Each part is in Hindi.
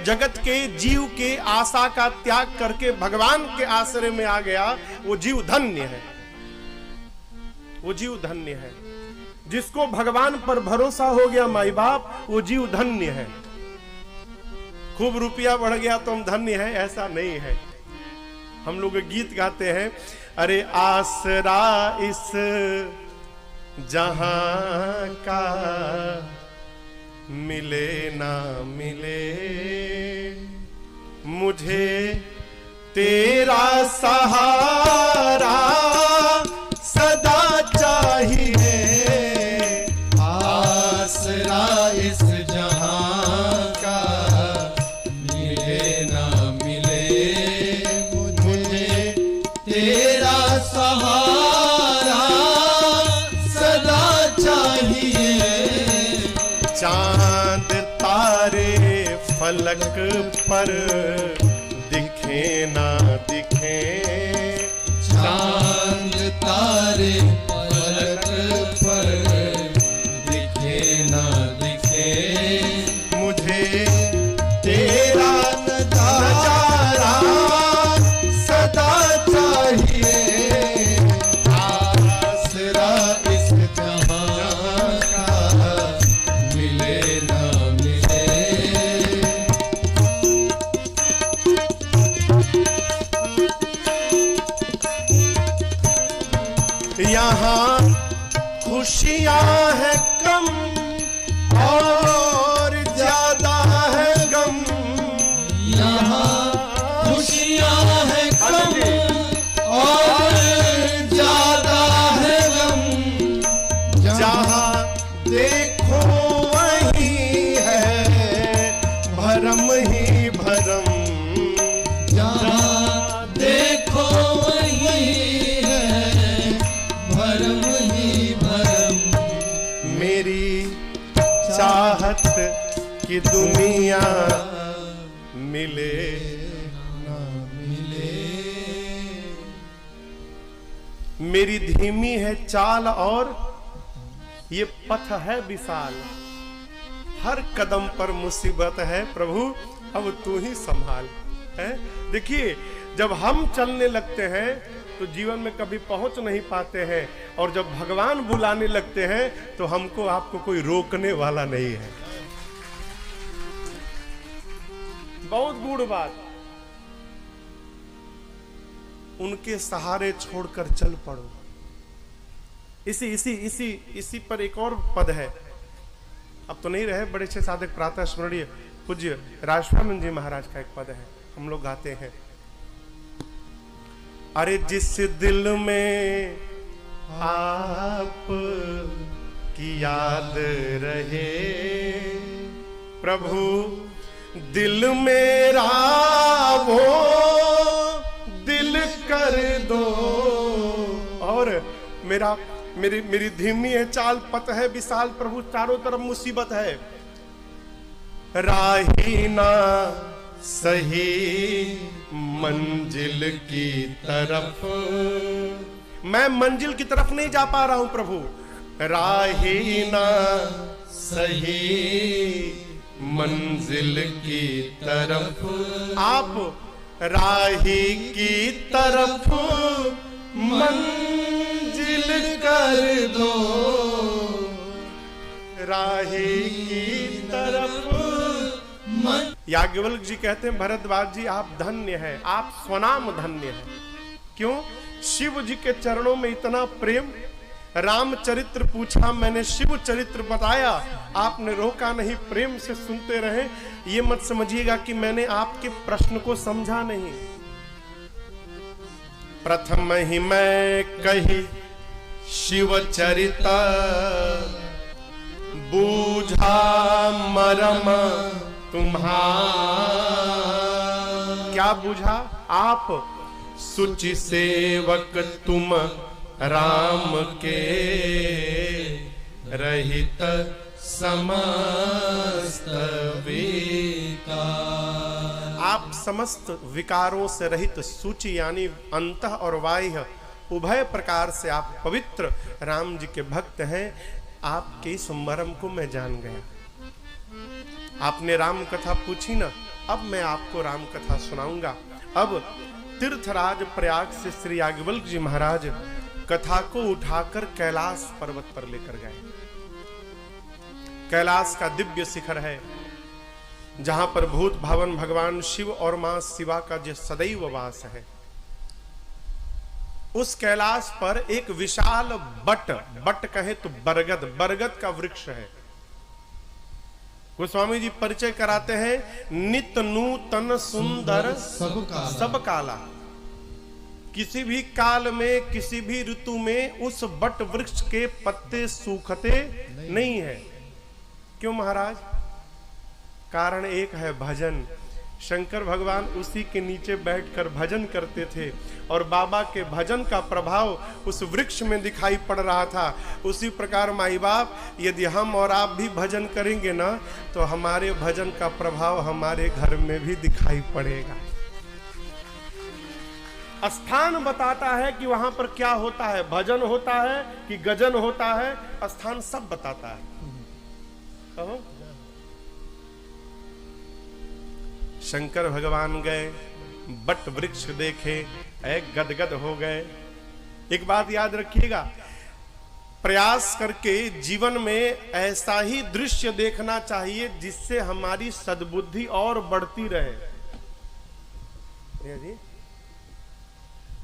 जगत के जीव के आशा का त्याग करके भगवान के आश्रय में आ गया, वो जीव धन्य है। वो जीव धन्य है। जिसको भगवान पर भरोसा हो गया माई बाप, वो जीव धन्य है। खूब रुपया बढ़ गया तो हम धन्य है, ऐसा नहीं है। हम लोग गीत गाते हैं, अरे आसरा इस जहां का मिले ना मिले, मुझे तेरा सहारा सदा चाहिए। आसरा इस जहां का मिले ना मिले, मुझे तेरा सहारा सदा चाहिए। चांद तारे फलक पर दिखे ना दिखे, चांद तारे फलक पर दिखे ना दिखे, मुझे तेरा नजारा सदा चाहिए। आसरा इस जहां का मिले ना मिले, यहाँ खुशियाँ है कम और ज्यादा है गम। यहाँ खुशियाँ है कम और ज्यादा है गम। जहाँ देखो वही है भरम ही भरम। जहाँ देखो वही है भरम ही भरम। मेरी चाहत की दुनिया मिले ना मिले, मेरी धीमी है चाल और ये पथ है विशाल। हर कदम पर मुसीबत है प्रभु, अब तू ही संभाल है। देखिए, जब हम चलने लगते हैं तो जीवन में कभी पहुंच नहीं पाते हैं, और जब भगवान बुलाने लगते हैं तो हमको आपको कोई रोकने वाला नहीं है। बहुत गूढ़ बात। उनके सहारे छोड़कर चल पड़ो। इसी इसी इसी इसी पर एक और पद है, अब तो नहीं रहे, बड़े अच्छे साधक प्रातः स्मरणीय पूज्य राजस्वामी जी महाराज का एक पद है, हम लोग गाते हैं। अरे जिस दिल में आप की याद रहे, प्रभु दिल मेरा वो दिल कर दो। और मेरी धीमी है चाल, पथ है विशाल, प्रभु चारों तरफ मुसीबत है। राही ना सही मंजिल की तरफ, मैं मंजिल की तरफ नहीं जा पा रहा हूं प्रभु। राही ना सही मंजिल की तरफ, आप राही की तरफ मंजिल कर दो। राही की तरफ याज्ञवल्क्य जी कहते हैं, भरद्वाज जी आप धन्य हैं, आप स्वनाम धन्य हैं। क्यों? शिव जी के चरणों में इतना प्रेम। रामचरित्र पूछा, मैंने शिव चरित्र बताया, आपने रोका नहीं, प्रेम से सुनते रहे। ये मत समझिएगा कि मैंने आपके प्रश्न को समझा नहीं। प्रथम ही मैं कही शिव चरिता, बूझा मरम तुम्हारा। क्या बूझा? आप सुचि सेवक तुम राम के, रहित समस्त विकार। आप समस्त विकारों से रहित, सूचि यानी अंतः और बाह्य उभय प्रकार से आप पवित्र राम जी के भक्त हैं। आपके इस मर्म को मैं जान गया। आपने राम कथा पूछी ना, अब मैं आपको राम कथा सुनाऊंगा। अब तीर्थराज प्रयाग से श्री याज्ञवल्क्य जी महाराज कथा को उठाकर कैलाश पर्वत पर लेकर गए। कैलाश का दिव्य शिखर है, जहां पर भूत भावन भगवान शिव और मां शिवा का जो सदैव वास है। उस कैलाश पर एक विशाल बट कहे तो बरगद का वृक्ष है। गोस्वामी जी परिचय कराते हैं, नित नूतन सुंदर सब काला। किसी भी काल में, किसी भी ऋतु में उस बट वृक्ष के पत्ते सूखते नहीं है। क्यों महाराज? कारण एक है, भजन। शंकर भगवान उसी के नीचे बैठकर भजन करते थे और बाबा के भजन का प्रभाव उस वृक्ष में दिखाई पड़ रहा था। उसी प्रकार माई बाप, यदि हम और आप भी भजन करेंगे ना, तो हमारे भजन का प्रभाव हमारे घर में भी दिखाई पड़ेगा। स्थान बताता है कि वहां पर क्या होता है, भजन होता है कि गजन होता है, स्थान सब बताता है। कहो शंकर भगवान गए, बट वृक्ष देखे, गदगद हो गए। एक बात याद रखिएगा, प्रयास करके जीवन में ऐसा ही दृश्य देखना चाहिए जिससे हमारी सद्बुद्धि और बढ़ती रहे।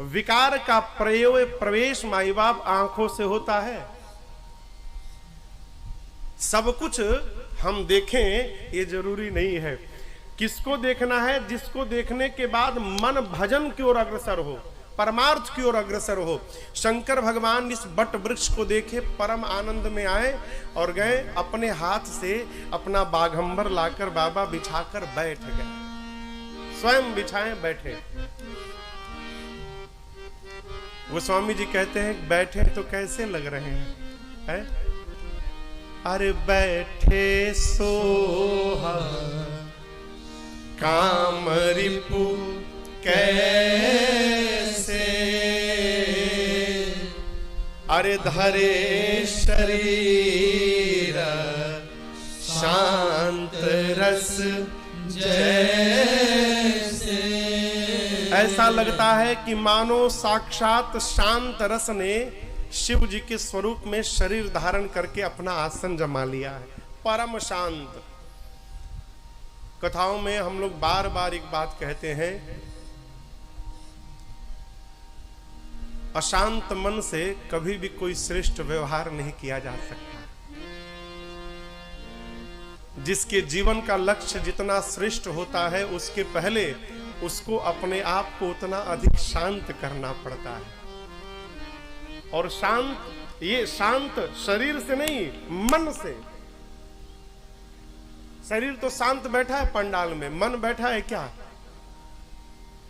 विकार का प्रवेश माई बाप आंखों से होता है। सब कुछ हम देखें ये जरूरी नहीं है। किसको देखना है? जिसको देखने के बाद मन भजन की ओर अग्रसर हो, परमार्थ की ओर अग्रसर हो। शंकर भगवान इस बट वृक्ष को देखे, परम आनंद में आए और गए, अपने हाथ से अपना बाघंबर लाकर बाबा बिछाकर बैठ गए। स्वयं बिछाए बैठे। गोस्वामी जी कहते हैं, बैठे तो कैसे लग रहे हैं? अरे बैठे सोहा काम रिपु कैसे, अरे धरे शरीर शांत रस जैसे। ऐसा लगता है कि मानो साक्षात शांत रस ने शिव जी के स्वरूप में शरीर धारण करके अपना आसन जमा लिया है, परम शांत। कथाओं में हम लोग बार बार एक बात कहते हैं, अशांत मन से कभी भी कोई श्रेष्ठ व्यवहार नहीं किया जा सकता। जिसके जीवन का लक्ष्य जितना श्रेष्ठ होता है, उसके पहले उसको अपने आप को उतना अधिक शांत करना पड़ता है। और शांत, ये शांत शरीर से नहीं, मन से। शरीर तो शांत बैठा है पंडाल में, मन बैठा है क्या?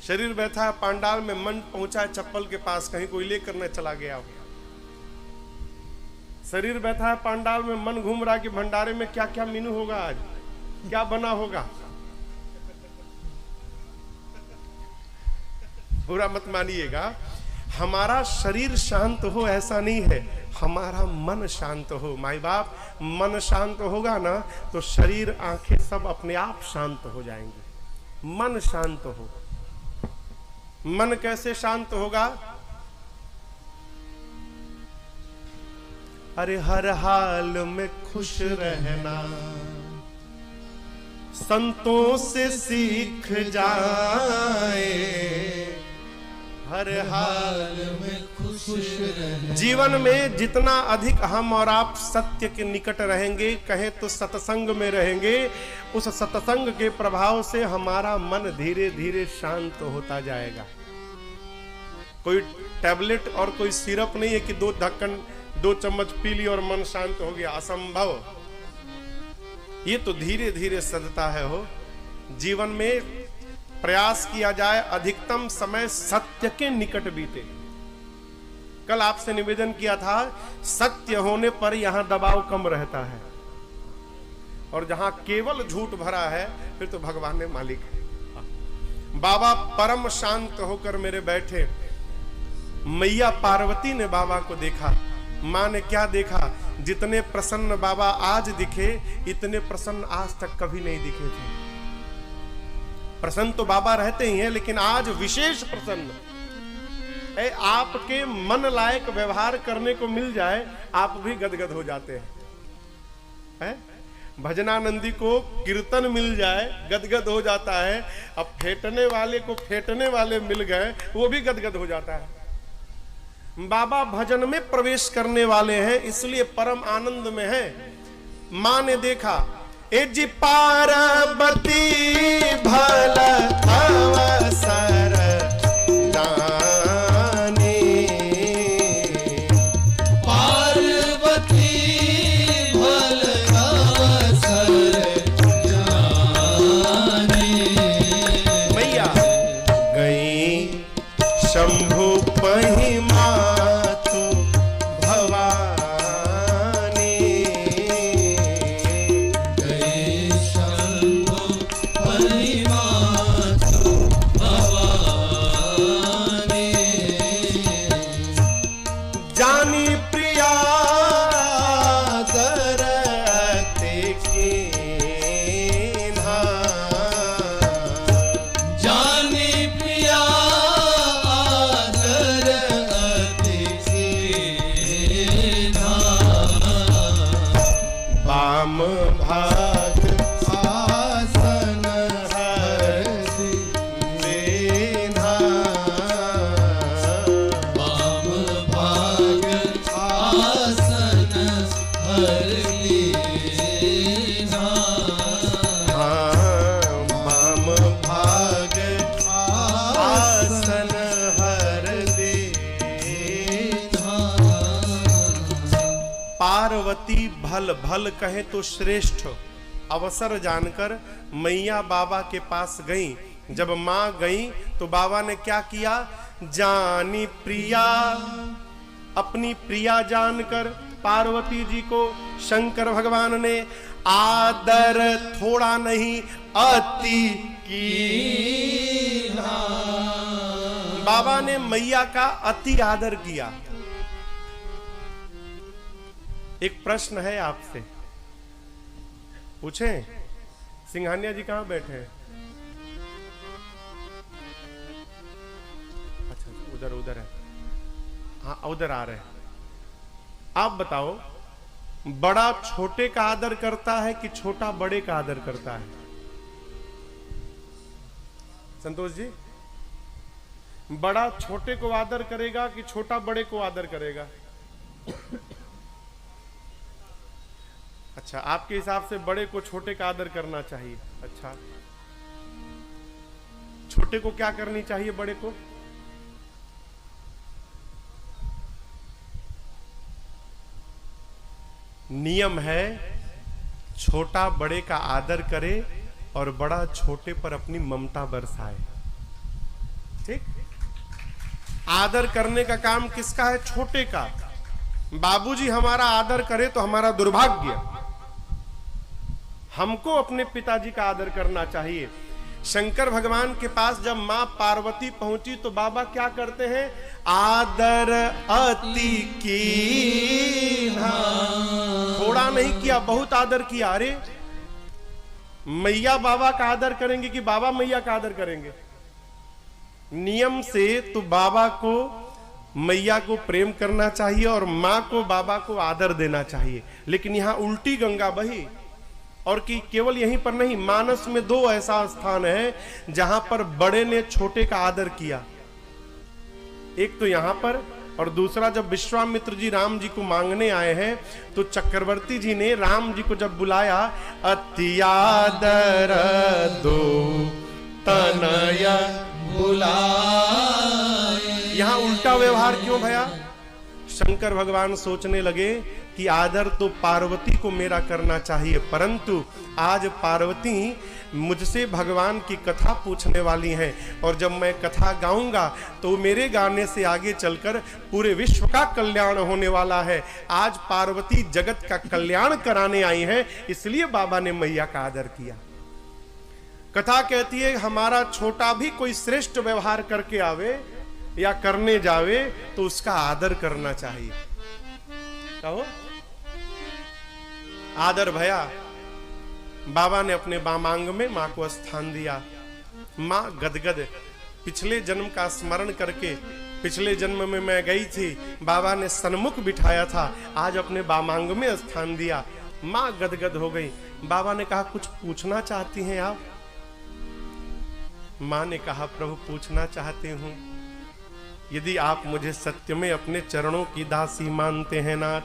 शरीर बैठा है पंडाल में, मन पहुंचा है चप्पल के पास, कहीं कोई लेकर न चला गया हो। शरीर बैठा है पंडाल में, मन घूम रहा है कि भंडारे में क्या क्या मेनू होगा, आज क्या बना होगा। बुरा मत मानिएगा, हमारा शरीर शांत हो ऐसा नहीं है, हमारा मन शांत हो। माई बाप, मन शांत होगा ना तो शरीर, आंखें सब अपने आप शांत हो जाएंगे। मन शांत हो। मन कैसे शांत होगा? अरे हर हाल में खुश रहना संतों से सीख जाए, हर हाल में खुश रहना। जीवन में जितना अधिक हम और आप सत्य के निकट रहेंगे, कहे तो सत्संग में रहेंगे, उस सत्संग के प्रभाव से हमारा मन धीरे धीरे शांत होता जाएगा। कोई टैबलेट और कोई सिरप नहीं है कि 2 ढक्कन 2 चम्मच पी ली और मन शांत हो गया, असंभव। ये तो धीरे धीरे सदता है। हो जीवन में प्रयास किया जाए अधिकतम समय सत्य के निकट बीते। कल आपसे निवेदन किया था, सत्य होने पर यहां दबाव कम रहता है, और जहां केवल झूठ भरा है फिर तो भगवान ने मालिक है। बाबा परम शांत होकर मेरे बैठे। मैया पार्वती ने बाबा को देखा। मां ने क्या देखा? जितने प्रसन्न बाबा आज दिखे, इतने प्रसन्न आज तक कभी नहीं दिखे थे। प्रसन्न तो बाबा रहते ही हैं, लेकिन आज विशेष प्रसन्न है। आपके मन लायक व्यवहार करने को मिल जाए, आप भी गदगद हो जाते हैं। भजनानंदी को कीर्तन मिल जाए, गदगद हो जाता है। अब फेंटने वाले को फेंटने वाले मिल गए, वो भी गदगद हो जाता है। बाबा भजन में प्रवेश करने वाले हैं, इसलिए परम आनंद में है। मां ने देखा, ए जी पार्वती भल अवसर जाने, पार्वती भल अवसर जाने। मैया गई शंभु पहि मातु भवानी, गए शंभु पहि मातु भवानी। जानी प्रिया दरते कीन्हा, जाने प्रिया आदर अति कीन्हा। वाम भाग आसन हरदि देना, वाम भाग आसन हर लीना। वाम भाग आसन हर देना। पार्वती भल, भल कहे तो श्रेष्ठ अवसर जानकर मैया बाबा के पास गई। जब मां गई तो बाबा ने क्या किया, जानी प्रिया, अपनी प्रिया जानकर पार्वती जी को शंकर भगवान ने आदर थोड़ा नहीं अति कीन्हा। बाबा ने मैया का अति आदर किया। एक प्रश्न है आपसे, पूछें? सिंघानिया जी कहां बैठे हैं? अच्छा, उधर उधर है। हाँ, उधर आ रहे हैं। आप बताओ, बड़ा छोटे का आदर करता है कि छोटा बड़े का आदर करता है? संतोष जी, बड़ा छोटे को आदर करेगा कि छोटा बड़े को आदर करेगा? अच्छा, आपके हिसाब से बड़े को छोटे का आदर करना चाहिए। अच्छा, छोटे को क्या करनी चाहिए बड़े को? नियम है, छोटा बड़े का आदर करे और बड़ा छोटे पर अपनी ममता बरसाए। ठीक? आदर करने का काम किसका है? छोटे का। बाबूजी हमारा आदर करे तो हमारा दुर्भाग्य। हमको अपने पिताजी का आदर करना चाहिए। शंकर भगवान के पास जब मां पार्वती पहुंची तो बाबा क्या करते हैं? आदर अति कीन्हा। थोड़ा नहीं किया, बहुत आदर किया। अरे मैया बाबा का आदर करेंगे कि बाबा मैया का आदर करेंगे? नियम से तो बाबा को मैया को प्रेम करना चाहिए और मां को बाबा को आदर देना चाहिए। लेकिन यहां उल्टी गंगा बही। और कि केवल यहीं पर नहीं, मानस में दो ऐसा स्थान है जहां पर बड़े ने छोटे का आदर किया। एक तो यहां पर, और दूसरा जब विश्वामित्र जी राम जी को मांगने आए हैं तो चक्रवर्ती जी ने राम जी को जब बुलाया, अति आदर दो तनय बुलाए। यहां उल्टा व्यवहार क्यों भया? शंकर भगवान सोचने लगे कि आदर तो पार्वती को मेरा करना चाहिए, परंतु आज पार्वती मुझसे भगवान की कथा पूछने वाली हैं और जब मैं कथा गाऊंगा तो मेरे गाने से आगे चलकर पूरे विश्व का कल्याण होने वाला है। आज पार्वती जगत का कल्याण कराने आई हैं, इसलिए बाबा ने मैया का आदर किया। कथा कहती है हमारा छोटा भी कोई श्रेष्ठ व्यवहार करके आवे या करने जावे तो उसका आदर करना चाहिए। कहो आदर भया। बाबा ने अपने बामांग में मां को स्थान दिया माँ गदगद, पिछले जन्म का स्मरण करके, पिछले जन्म में मैं गई थी, बाबा ने सन्मुख बिठाया था, आज अपने बामांग में स्थान दिया। माँ गदगद हो गई। बाबा ने कहा कुछ पूछना चाहती हैं आप? माँ ने कहा प्रभु पूछना चाहती हूँ, यदि आप मुझे सत्य में अपने चरणों की दासी मानते हैं नाथ,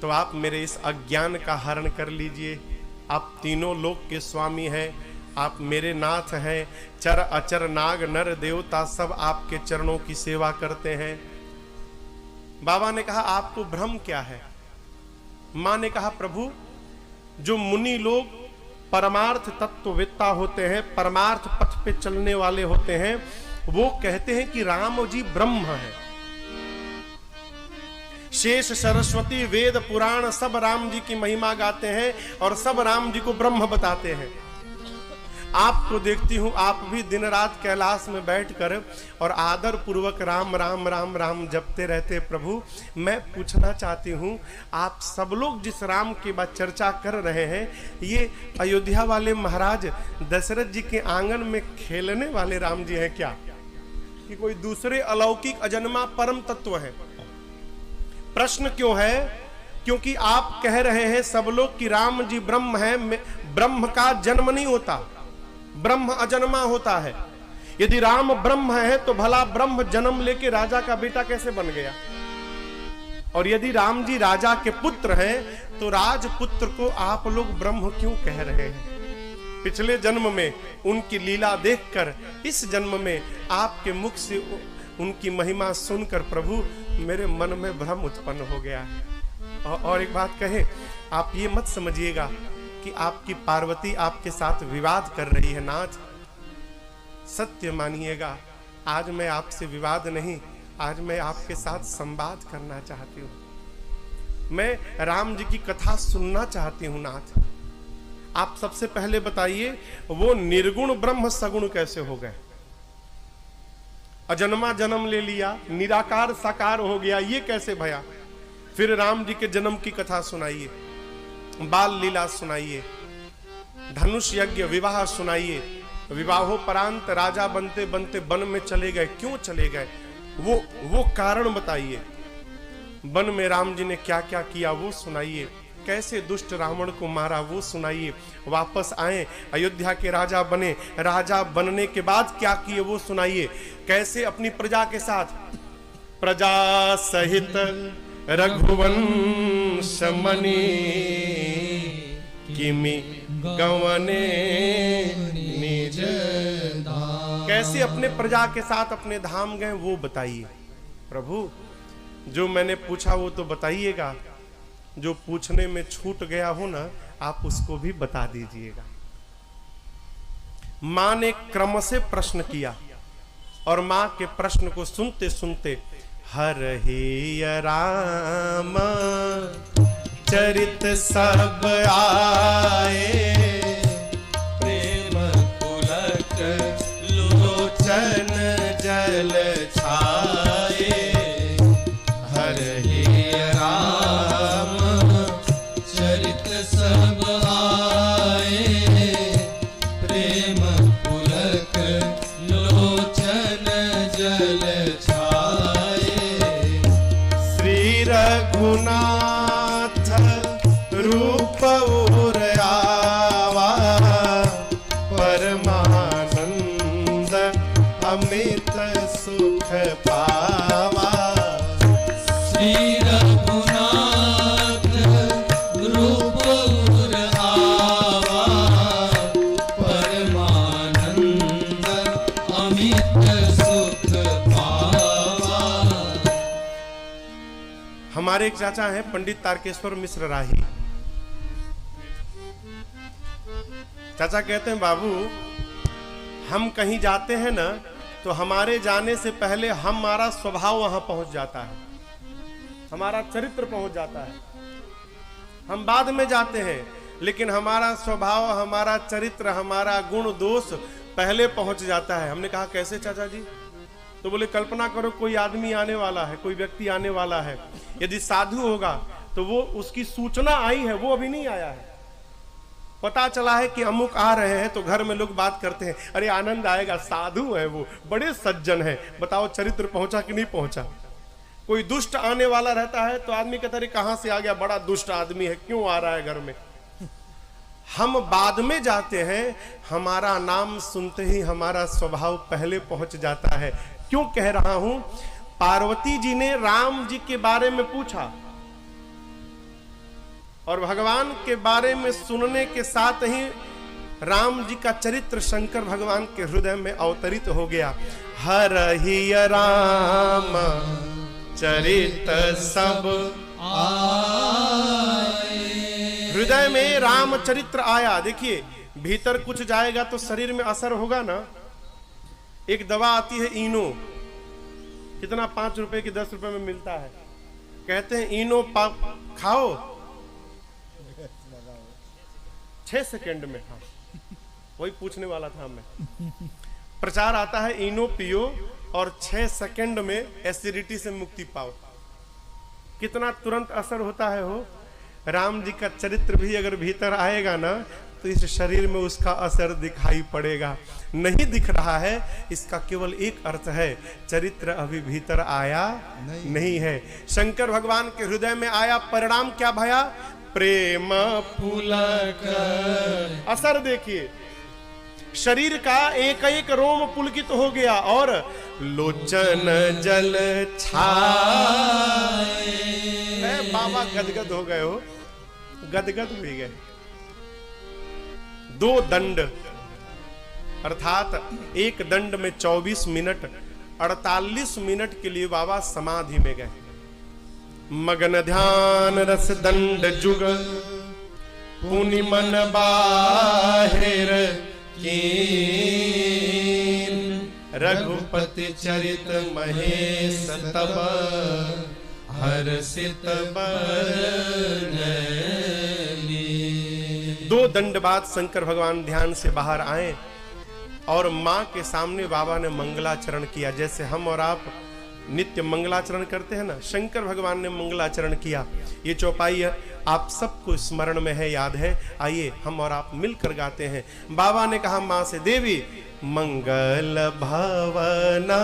तो आप मेरे इस अज्ञान का हरण कर लीजिए। आप तीनों लोक के स्वामी हैं, आप मेरे नाथ हैं, चर अचर नाग नर देवता सब आपके चरणों की सेवा करते हैं। बाबा ने कहा आपको भ्रम क्या है? मां ने कहा प्रभु, जो मुनि लोग परमार्थ तत्ववेत्ता होते हैं, परमार्थ पथ पे चलने वाले होते हैं, वो कहते हैं कि राम जी ब्रह्म है। शेष सरस्वती वेद पुराण सब राम जी की महिमा गाते हैं और सब राम जी को ब्रह्म बताते हैं। आपको देखती हूं, आप भी दिन रात कैलाश में बैठकर और आदर पूर्वक राम राम राम राम जपते रहते। प्रभु मैं पूछना चाहती हूं, आप सब लोग जिस राम की बात चर्चा कर रहे हैं, ये अयोध्या वाले महाराज दशरथ जी के आंगन में खेलने वाले राम जी हैं क्या, कि कोई दूसरे अलौकिक अजन्मा परम तत्व है? प्रश्न क्यों है? क्योंकि आप कह रहे हैं सब लोग कि राम जी ब्रह्म है। ब्रह्म का जन्म नहीं होता, ब्रह्म अजन्मा होता है। यदि राम ब्रह्म है तो भला ब्रह्म जन्म लेके राजा का बेटा कैसे बन गया? और यदि राम जी राजा के पुत्र हैं तो राजपुत्र को आप लोग ब्रह्म क्यों कह रहे हैं? पिछले जन्म में उनकी लीला देखकर इस जन्म में आपके मुख से उनकी महिमा सुनकर प्रभु मेरे मन में भ्रम उत्पन्न हो गया है। और एक बात कहे, आप ये मत समझिएगा कि आपकी पार्वती आपके साथ विवाद कर रही है नाथ। सत्य मानिएगा, आज मैं आपसे विवाद नहीं, आज मैं आपके साथ संवाद करना चाहती हूँ। मैं राम जी की कथा सुनना चाहती हूँ नाथ। आप सबसे पहले बताइए, वो निर्गुण ब्रह्म सगुण कैसे हो गए? अजन्मा जन्म ले लिया, निराकार साकार हो गया, ये कैसे भया? फिर राम जी के जन्म की कथा सुनाइए, बाल लीला सुनाइए, धनुष यज्ञ विवाह सुनाइए। विवाहोपरांत राजा बनते बनते वन में चले गए, क्यों चले गए? वो कारण बताइए। वन में राम जी ने क्या क्या किया वो सुनाइए। कैसे दुष्ट रावण को मारा वो सुनाइए। वापस आए, अयोध्या के राजा बने, राजा बनने के बाद क्या किए वो सुनाइए। कैसे अपनी प्रजा के साथ, प्रजा सहित रघुवंश मणि किमि गवने निज धाम, कैसे अपने प्रजा के साथ अपने धाम गए वो बताइए। प्रभु जो मैंने पूछा वो तो बताइएगा, जो पूछने में छूट गया हो ना आप उसको भी बता दीजिएगा। मां ने क्रम से प्रश्न किया और मां के प्रश्न को सुनते सुनते हरहि राम चरित सब आए, प्रेम पुलक लोचन जल छाए। हरहि राम चरित सब आए, प्रेम पुलक लोचन जल छाए। श्री रघुनाथ रूप और आवा, परमानंद अमित सुख पावा। श्री रघुनाथ रूप और आवा, परमानंद अमित सुख पावा। हमारे एक चाचा हैं पंडित तारकेश्वर मिश्र राही। चाचा कहते हैं बाबू हम कहीं जाते हैं ना तो हमारे जाने से पहले हमारा स्वभाव वहां पहुंच जाता है, हमारा चरित्र पहुंच जाता है। हम बाद में जाते हैं लेकिन हमारा स्वभाव, हमारा चरित्र, हमारा गुण दोष पहले पहुंच जाता है। हमने कहा कैसे चाचा जी? तो बोले कल्पना करो कोई आदमी आने वाला है, कोई व्यक्ति आने वाला है, यदि साधु होगा तो वो उसकी सूचना आई है, वो अभी नहीं आया है, पता चला है कि अमुक आ रहे हैं, तो घर में लोग बात करते हैं, अरे आनंद आएगा, साधु है वो, बड़े सज्जन है, बताओ चरित्र पहुंचा कि नहीं पहुंचा। कोई दुष्ट आने वाला रहता है तो आदमी कहता है कहां से आ गया, बड़ा दुष्ट आदमी है, क्यों आ रहा है घर में। हम बाद में जाते हैं, हमारा नाम सुनते ही हमारा स्वभाव पहले पहुंच जाता है। क्यों कह रहा हूं, पार्वती जी ने राम जी के बारे में पूछा और भगवान के बारे में सुनने के साथ ही राम जी का चरित्र शंकर भगवान के हृदय में अवतरित हो गया। हर ही राम चरित सब आए, हृदय में राम चरित्र आया। देखिए भीतर कुछ जाएगा तो शरीर में असर होगा ना। एक दवा आती है इनो, कितना 5 रुपए की 10 रुपए में मिलता है, कहते हैं इनो खाओ 6 सेकंड में। हाँ वही पूछने वाला था मैं। प्रचार आता है इनो पियो और 6 सेकंड में एसिडिटी से मुक्ति पाओ। कितना तुरंत असर होता है हो। राम जी का चरित्र भी अगर भीतर आएगा ना तो इस शरीर में उसका असर दिखाई पड़ेगा। नहीं दिख रहा है, इसका केवल एक अर्थ है, चरित्र अभी भीतर आया नहीं है। शंकर भगवान के हृदय में आया, परिणाम क्या भया, प्रेम पुलक। असर देखिए, शरीर का एक एक रोम पुलकित हो गया और लोचन जल छाए। बाबा गदगद हो गए हो, गदगद हो गए। 2 दंड अर्थात एक दंड में 24 मिनट 48 मिनट के लिए बाबा समाधि में गए। मगन ध्यान रस दंड जुग पुनि मन बाहिर कीन, रघुपति चरित महेश तब हर्षित बरनली। 2 दंड बाद शंकर भगवान ध्यान से बाहर आए और मां के सामने बाबा ने मंगलाचरण किया। जैसे हम और आप नित्य मंगलाचरण करते हैं ना, शंकर भगवान ने मंगलाचरण किया। ये चौपाई आप सबको स्मरण में है, याद है। आइए हम और आप मिलकर गाते हैं। बाबा ने कहा मां से, देवी मंगल भवना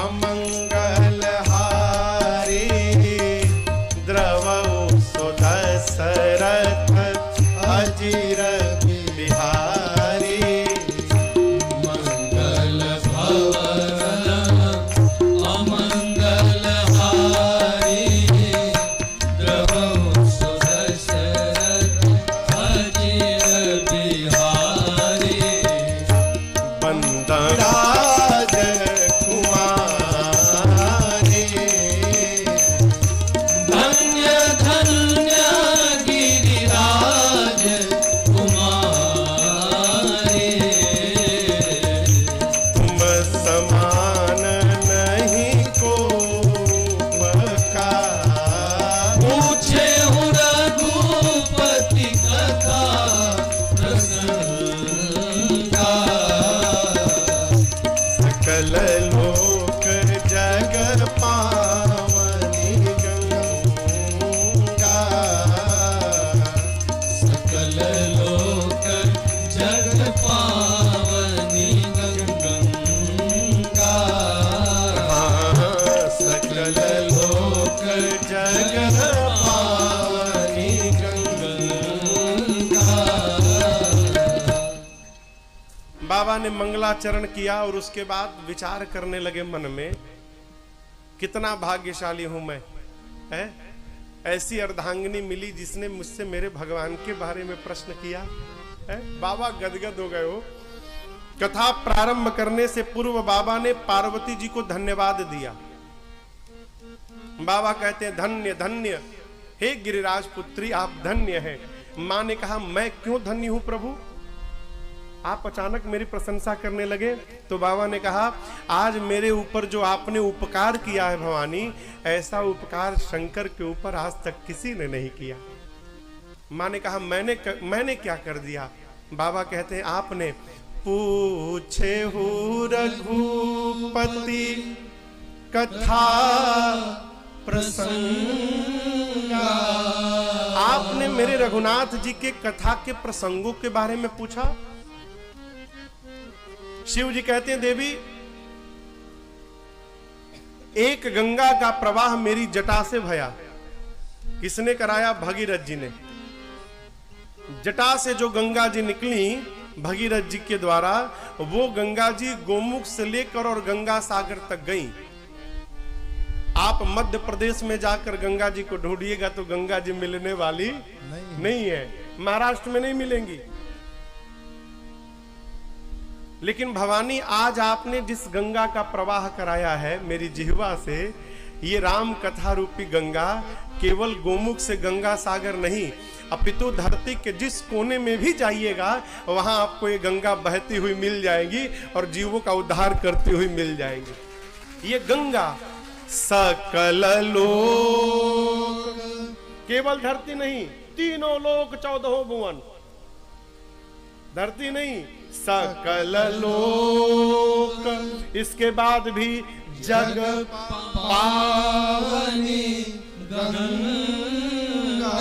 अमंगल हारी, द्रवौ सुदशरथ अजीर बिहारी। मंगल भवन अमंगल हारी, द्रवौ सुदशरथ अजीर बिहारी। बंदना बाबा ने मंगलाचरण किया और उसके बाद विचार करने लगे मन में, कितना भाग्यशाली हूं मैं, है ऐसी अर्धांगिनी मिली जिसने मुझसे मेरे भगवान के बारे में प्रश्न किया है। बाबा गदगद हो गए हो। कथा प्रारंभ करने से पूर्व बाबा ने पार्वती जी को धन्यवाद दिया। बाबा कहते हैं धन्य धन्य हे गिरिराज पुत्री, आप धन्य हैं। मां ने कहा मैं क्यों धन्य हूं प्रभु, आप अचानक मेरी प्रशंसा करने लगे। तो बाबा ने कहा आज मेरे ऊपर जो आपने उपकार किया है भवानी, ऐसा उपकार शंकर के ऊपर आज तक किसी ने नहीं किया। मां ने कहा मैंने क्या कर दिया। बाबा कहते हैं आपने पूछे हो रघुपति कथा प्रसंगा, आपने मेरे रघुनाथ जी के कथा के प्रसंगों के बारे में पूछा। शिव जी कहते हैं देवी, एक गंगा का प्रवाह मेरी जटा से भया। किसने कराया? भगीरथ जी ने। जटा से जो गंगा जी निकली भगीरथ जी के द्वारा, वो गंगा जी गोमुख से लेकर और गंगा सागर तक गई। आप मध्य प्रदेश में जाकर गंगा जी को ढूंढिएगा तो गंगा जी मिलने वाली नहीं है। महाराष्ट्र में नहीं मिलेंगी। लेकिन भवानी, आज आपने जिस गंगा का प्रवाह कराया है मेरी जिह्वा से, ये राम कथा रूपी गंगा केवल गोमुख से गंगा सागर नहीं, अपितु धरती के जिस कोने में भी जाइएगा वहां आपको ये गंगा बहती हुई मिल जाएगी और जीवों का उद्धार करती हुई मिल जाएंगी। ये गंगा सकल लोक, केवल धरती नहीं, तीनों लोक, 14 भुवन, धरती नहीं, सकल लोक। इसके बाद भी जग पावनी गंगा।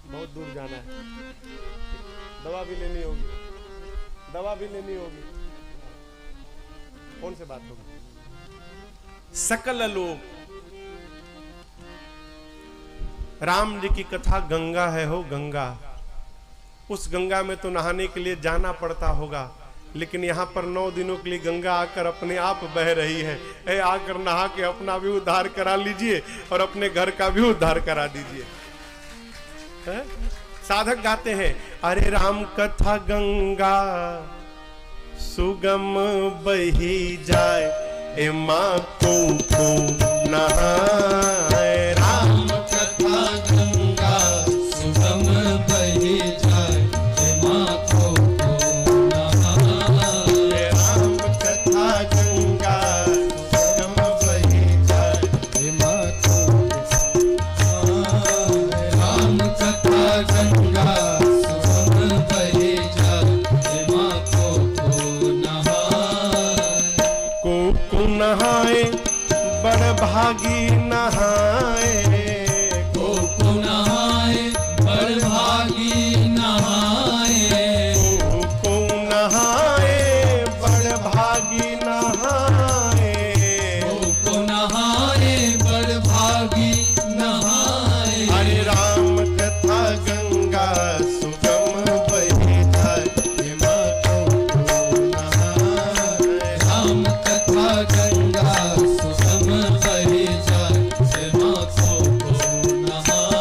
बहुत दूर जाना है, दवा भी लेनी होगी, दवा भी लेनी होगी। कौन से बात होगी? सकल लोक, राम जी की कथा गंगा है हो गंगा। उस गंगा में तो नहाने के लिए जाना पड़ता होगा, लेकिन यहाँ पर 9 दिनों के लिए गंगा आकर अपने आप बह रही है। ए, आकर नहा के अपना भी उद्धार करा लीजिए और अपने घर का भी उद्धार करा दीजिए। साधक गाते हैं, अरे राम कथा गंगा सुगम बही जाए, ए माँ को नहाए। राम कथा गंगा सुगम बही जाए, ए माँ को नहाए। राम कथा गंगा सुगम बही जाए, ए माँ को नहाए। राम कथा गंगा सुगम बही जाए, ए माँ को नहाए। बड़ भागी नहाए, को नहाए, बड़ भागी नहाए। को नहाए, बड़ भागी नहाए। को नहाए, बड़ भागी नहाए। हरे राम कथा गंगा सुगम बही जाए, हे माँ को नहाए। राम कथा गंगा सुगम बही जाए, हे माँ को नहाए।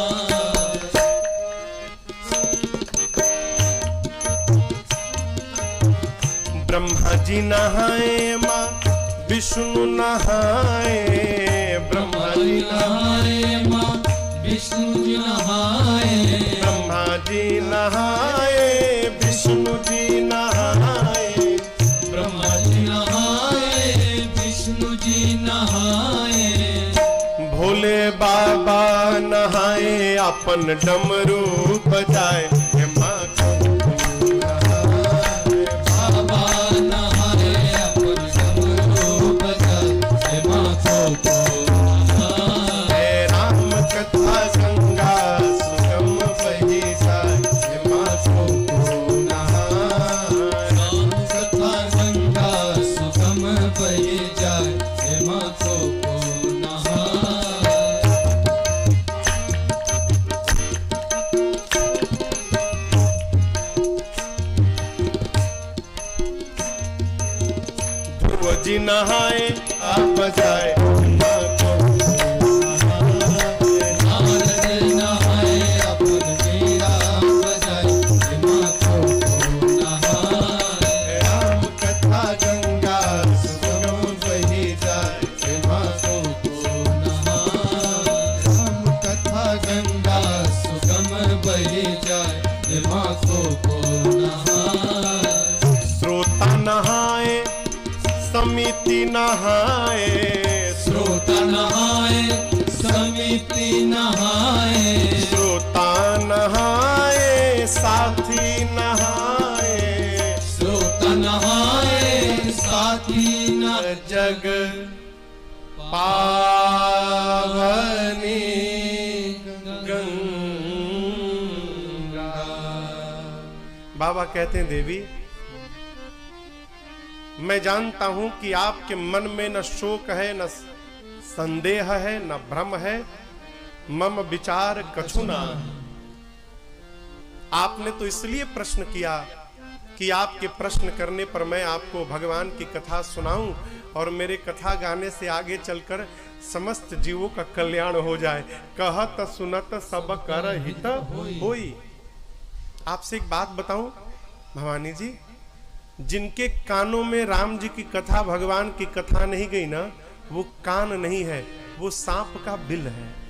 ब्रह्मा जी नहाए, माँ विष्णु नहाए। ब्रह्मा जी नहाए, माँ विष्णु जी नहाए। ब्रह्मा जी नहाए, विष्णु जी नहाए। ब्रह्मा जी नहाए, विष्णु जी नहाए। भोले बाबा नहाए, अपन डमरू बजाए, हे माँ को नहाए। बाबा नहाए, अपन डमरू बजाए, हे माँ को नहाए। हे राम कथा गंगा सुगम बही जाए, हे माँ को नहाए। राम कथा गंगा सुगम बही जाए, हे माँ को नहाए। ध्रुव जी नहाए, आप बजाए, माँ को नहाए। नारद नहाए, अपन वीणा बजाए, हे माँ को नहाए। राम कथा गंगा सुगम बही जाए, हे माँ को नहाए। राम कथा गंगा सुगम बही जाए, हे माँ को नहाए। श्रोता नहाए, समिति नहाए। श्रोता नहाए, समिति नहाए। श्रोता नहाए, साथी नहाए। श्रोता नहाए, साथी नहाए। जग पावनी बाबा कहते हैं देवी, मैं जानता हूं कि आपके मन में न शोक है, न संदेह है, न भ्रम है, मम विचार कछुना। आपने तो इसलिए प्रश्न किया कि आपके प्रश्न करने पर मैं आपको भगवान की कथा सुनाऊं और मेरे कथा गाने से आगे चलकर समस्त जीवों का कल्याण हो जाए। कहत सुनत सब कर हित होई। आपसे एक बात बताऊं भवानी जी, जिनके कानों में राम जी की कथा, भगवान की कथा नहीं गई ना, वो कान नहीं है, वो सांप का बिल है।